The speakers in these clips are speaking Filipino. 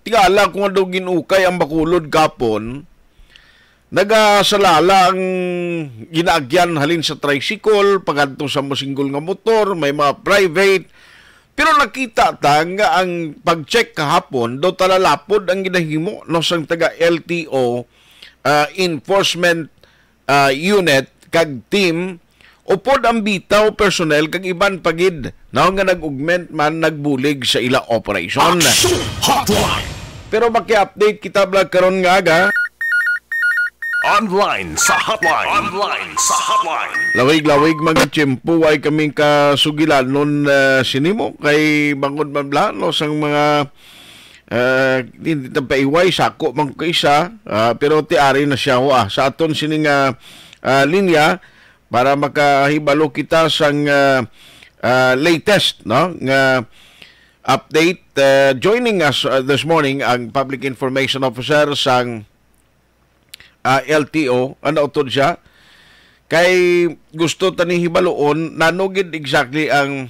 tigala kung ano ginukay ang Bacolod kapon, nagasalala ang ginaagyan halin sa tricycle, pagadto sa masinggol nga motor, may mga private. Pero nakita ta nga ang pag-check kahapon, daw talalapod ang ginahimo no sang taga LTO enforcement unit kag team upod ang bitaw personnel kag iban pagid na nga nag-augment man nagbulig sa ila operation. Pero maki-update kita vlog karon nga aga. Online sa hotline. Lawig-lawig mga tiyempo ay kaming kasugilan nun sinimo kay bangod man bla no sang mga hindi paiway sako man ko isa pero tiari na siya sa aton sining linya para makahibalo kita sang latest no nga update. Joining us this morning ang Public Information Officer sang LTO, ano utod siya kay gusto tani hibaloon nanugid exactly ang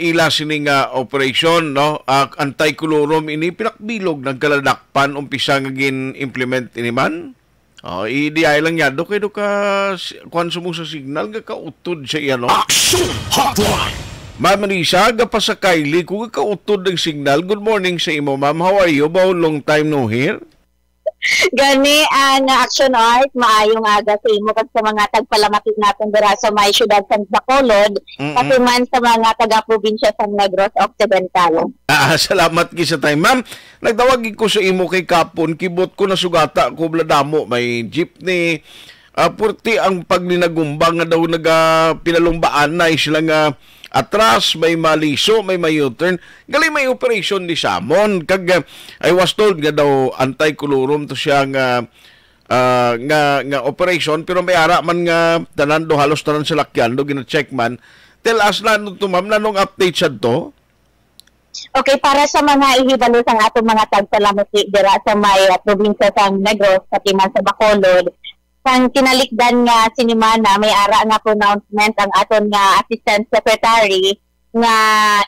ila sining operation no anti-colorum ini pinakbilog nagkaladakpan umpisa nga gin-implement ini man. Idiay lang yado kay do ka kuan sumo sa signal nga kautod sa iya no. Action Hotline. Ma'am Marisa, gapa sa Kylie kung kautod ng signal. Good morning sa imo, ma'am. How are you? Bao long time no here? Gani ang Action Art, maayong aga sa imo kag sa mga tagpalamatig natin dira sa may syudad sa Bacolod, pati man sa mga taga-probinsya sa Negros Occidental. Salamat gisa time, ma'am. Nagtawag ko sa imo kay kapon, kibot ko na sugata ko bladamo, may jeepney. Purti ang pagninagumba nga daw pinalumbaan na sila nga atras, may maliso, may U-turn. Gali may operation ni Samon. Kag I was told nga daw anti-colorum to siya nga operation pero may ara man nga tanan do halos tanan sa lakyan do gina-check man. Tell us na to ma'am nanong update sad to? Okay, para sa mga ihibalo sang atong mga tagpalamati dira sa may probinsya sa Negros pati man sa Bacolod. Sang kinalikdan nga sinimana may ara nga pronouncement ang aton nga Assistant Secretary nga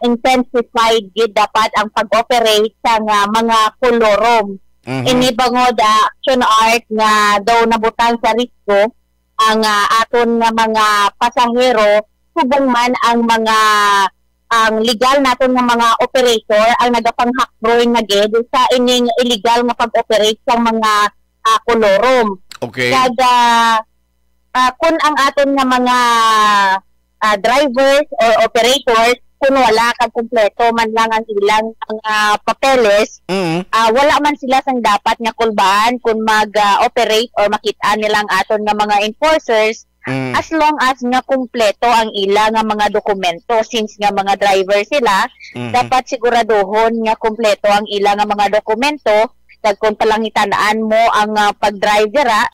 intensified gid dapat ang pag-operate sa mga kolorom. Ini bangod Action Art nga daw nabutang sa risko ang aton nga mga pasahero subong man ang legal naton nga mga operator ang nagapanghakbroy nga gid sa ining illegal nga pag-operate sa mga kolorom. Okay. Kada kung ang aton nga mga drivers or operators kung wala kag kumpleto man lang ang ilang papeles, wala man sila sang dapat nga kulbaan kung mag-operate or makita nilang aton nga mga enforcers as long as nga kumpleto ang ilang nga mga dokumento. Since nga mga driver sila, dapat siguraduhon nga kumpleto ang ilang nga mga dokumento. Kag kung palangitanaan mo ang pag-drive dira,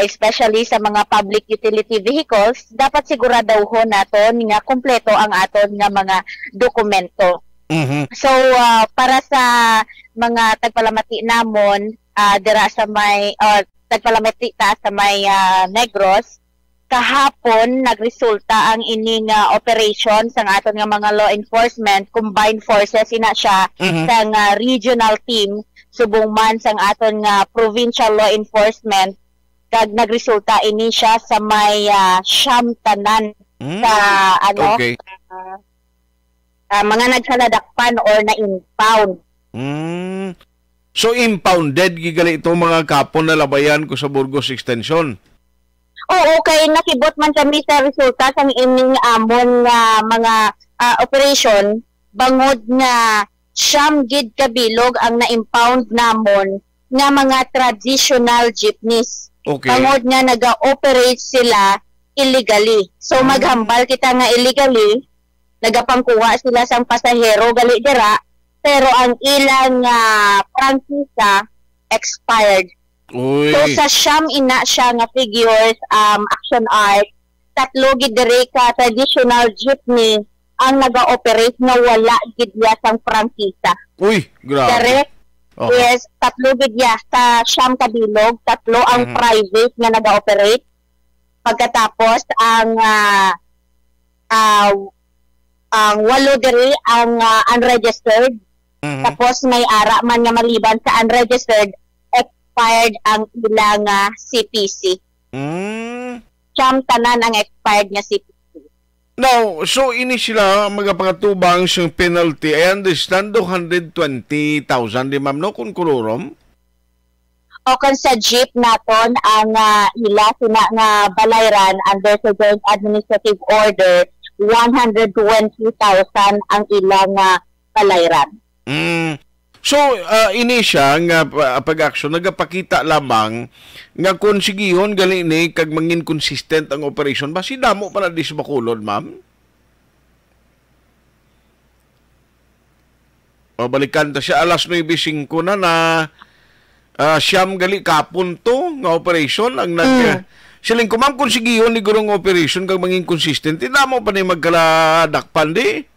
especially sa mga public utility vehicles, dapat siguraduhon naton nga kumpleto ang aton nga mga dokumento. So para sa mga tagpalamati namon dira sa may tagpalamati ta sa may Negros, kahapon nagresulta ang ining operation sa aton nga mga law enforcement combined forces ina siya sa regional team subong man sang aton nga provincial law enforcement kag nagresulta ini siya sa may siyam tanan sa okay. Mga nagsaladakpan or na-impound. So impounded gigali itong mga kapon na labayan ko sa Burgos Extension? Oo, kay nakibot man kami sa resulta sang ining amon nga mga operation bangod nga siyam gid kabilog ang na-impound namon nga mga traditional jeepneys. Okay. Bangod nga naga-operate sila illegally. So maghambal kita nga illegally, nagapangkuha sila sang pasahero gali dira, pero ang ilang prangkisa expired. Uy. So sa siyam ina siya nga figures Action Art, tatlo gid diri ka traditional jeepney ang naga-operate na wala gid ya sang prangkisa. Uy, grabe. Correct? Okay. Yes, tatlo gid ya sa siyam kabilog, tatlo ang private nga naga-operate. Pagkatapos ang walo diri ang unregistered Tapos may ara man nga maliban sa unregistered, expired ang ilang CPC. Siyam tanan ang expired nga CPC. Now, so ini sila magapangatubang siyang penalty. I understand 220,000 di ma'am no kung kulurom? O kung sa jeep naton ang ila sina nga balayran under sa joint administrative order 120,000 ang ilang balayran. So, ini siya nga pag-action, nagapakita lamang nga kung sigihon gali ni kag mangin consistent ang operation. Basi damo pa na di sa Bacolod, ma'am? O, balikan ta siya alas 9:05 na siyam gali kapon to nga operation ang siling ko ma'am kung sigihon ni gurong operation kag mangin consistent, damo pa ni magkaladakpan di?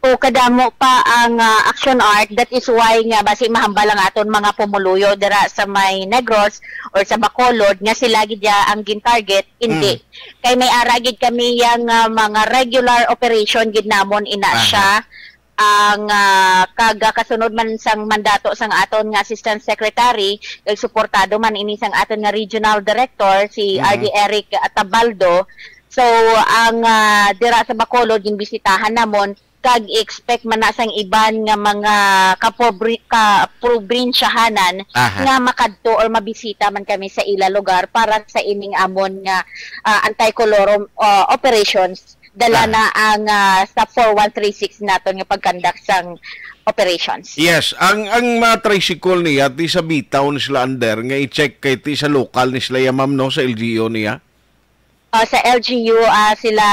O kadamo pa ang action art, that is why nga basi mahambal ang aton mga pumuluyo dira sa may Negros or sa Bacolod nga sila gid ang gin-target hindi kay may ara gid kami yang mga regular operation gid namon ina siya ang kasunod man sang mandato sang aton nga assistant secretary kay suportado man ini sang aton nga regional director si RD Eric Atabaldo. So ang dira sa Bacolod gimbisitahan namon kag expect man na sang iban nga mga kaprobinsyahanan nga makadto or mabisita man kami sa ila lugar para sa ining amon nga anti-colorum operations dala na ang sa 4136 naton nga pagkandak sang operations. Yes, ang mga tricycle niya ti sa bitaw ni sila under nga i-check kay ti sa local ni sila ma'am no sa LGU niya. Sa LGU sila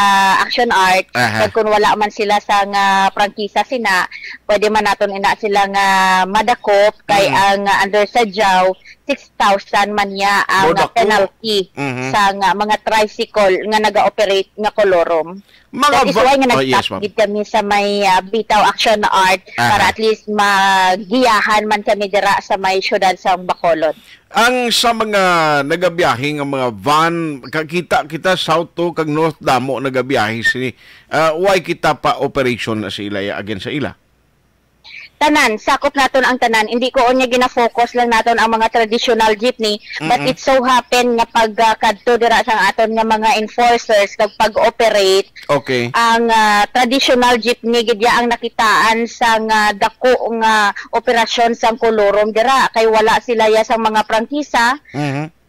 action art kung wala man sila sa nga prangkisa sina pwede man naton ina sila nga madakop kay ang under sa jaw 6,000 man niya ang penalty sa nga mga tricycle nga naga-operate nga kolorom. That is why nga nagtakgid kami sa may bitaw action art para at least magiyahan man kami dira sa may syudad sa Bacolod. Ang sa mga nagabiyahe nga mga van, kita south to kag north damo nagabiyahe sini. Why kita pa operation na sa ila again sa ila? Tanan, sakop naton ang tanan. Hindi ko onya gina-focus lang naton ang mga traditional jeepney, but it so happen nga pagkadto dira sang aton nga mga enforcers kag pag-operate. Okay. Ang traditional jeepney gid ang nakitaan sang dako nga operasyon sang kolorom dira kay wala sila ya sang mga prangkisa.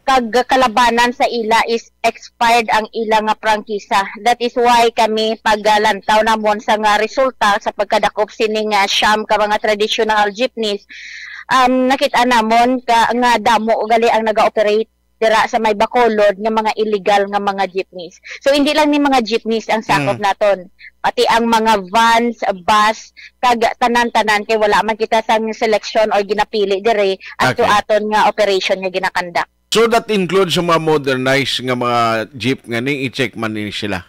Kag kalabanan sa ila is expired ang ila nga prangkisa. That is why kami paglantaw namon sa nga resulta sa pagkadakop sining siyam ka mga traditional jeepneys. Nakita namon ka nga damo gali ang naga-operate dira sa may Bacolod nga mga illegal nga mga jeepneys. So hindi lang ni mga jeepneys ang sakop naton, pati ang mga vans, bus, kag tanan-tanan kay wala man kita sang selection or ginapili dire ato aton nga operation nga ginakandak. So that includes sa mga modernized nga mga jeep nga ni i-check man ni sila.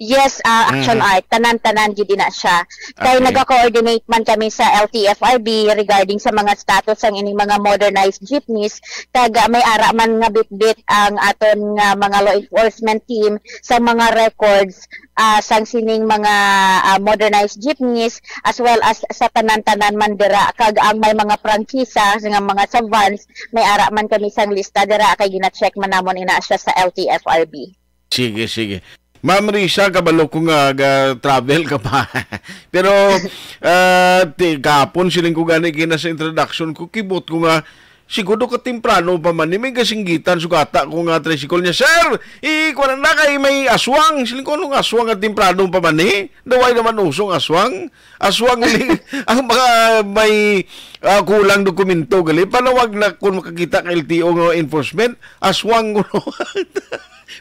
Yes, action art tanan-tanan gid na siya. Kay naga-coordinate man kami sa LTFRB regarding sa mga status ang ining mga modernized jeepneys kag may ara man nga bitbit ang aton nga mga law enforcement team sa mga records sang sining mga modernized jeepneys as well as sa tanan-tanan man dira kag ang may mga prangkisa nga mga sa vans may ara man kami sang lista dira kay gina-check man namon ina siya sa LTFRB. Sige. Ma'am Risa, kabalo ko nga travel ka pa. Pero kapon siling ko gani kina sa introduction ko, kibot ko nga siguro ka temprano pa man ni may kasinggitan sugata ko nga tricycle niya. Sir, ikuha na kay may aswang. Siling ko nung aswang at temprano pa man ni. Daway naman usong aswang. Aswang ang mga may kulang dokumento gali. Panawag na kung makakita ka LTO nga enforcement, aswang ko.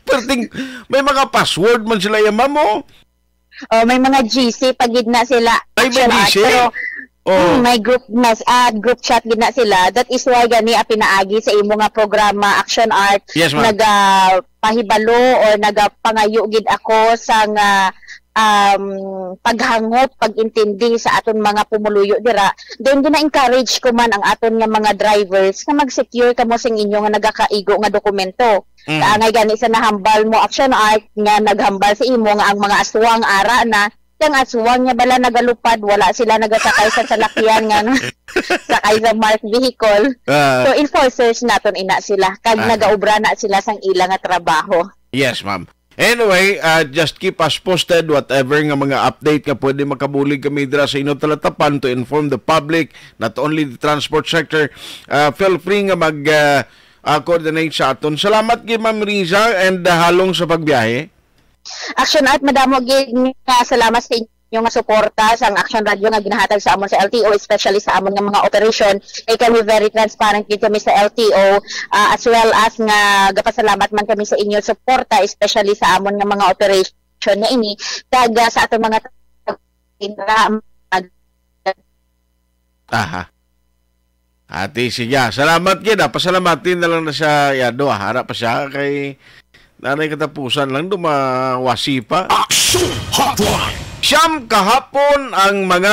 Perting may mga password man sila yung mamo. May mga GC pagid na sila. Ay, may GC? Pero may group chat gid na sila. That is why gani pinaagi sa imo nga programa Action Art. Yes, nagapahibalo or nagapangayo gid ako sa nga paghangop, pagintindi sa aton mga pumuluyo dira. Then gina-encourage ko man ang aton nga mga drivers na mag-secure kamo sing inyo nga nagakaigo nga dokumento. Kaangay gani sa nahambal mo Action Art nga naghambal sa imo nga ang mga aswang ara na Yang aswang niya bala nagalupad, wala sila nagasakay sa salakyan nga sakay sa marked vehicle. So enforcers naton ina sila kag nagaubra na sila sang ilang nga trabaho. Yes, ma'am. Anyway, just keep us posted whatever nga mga update nga pwede makabulig kami dira sa inyo talatapan to inform the public, not only the transport sector. Feel free nga mag coordinate sa aton. Salamat kay Ma'am Riza and halong sa pagbiyahe. Action at madamo gid nga salamat sa inyo nga suporta sa Action Radio nga ginahatag sa amon sa LTO, especially sa amon nga mga operation. Kami very transparent gid kami sa LTO, as well as nga gapasalamat man kami sa inyo suporta, especially sa amon nga mga operation na ini kag sa aton mga Ate siya. Salamat gid. Pasalamatin na lang na siya yado. Harap pa siya kay nanay katapusan lang dumawasi pa. Action Hotline. Siyam kahapon ang mga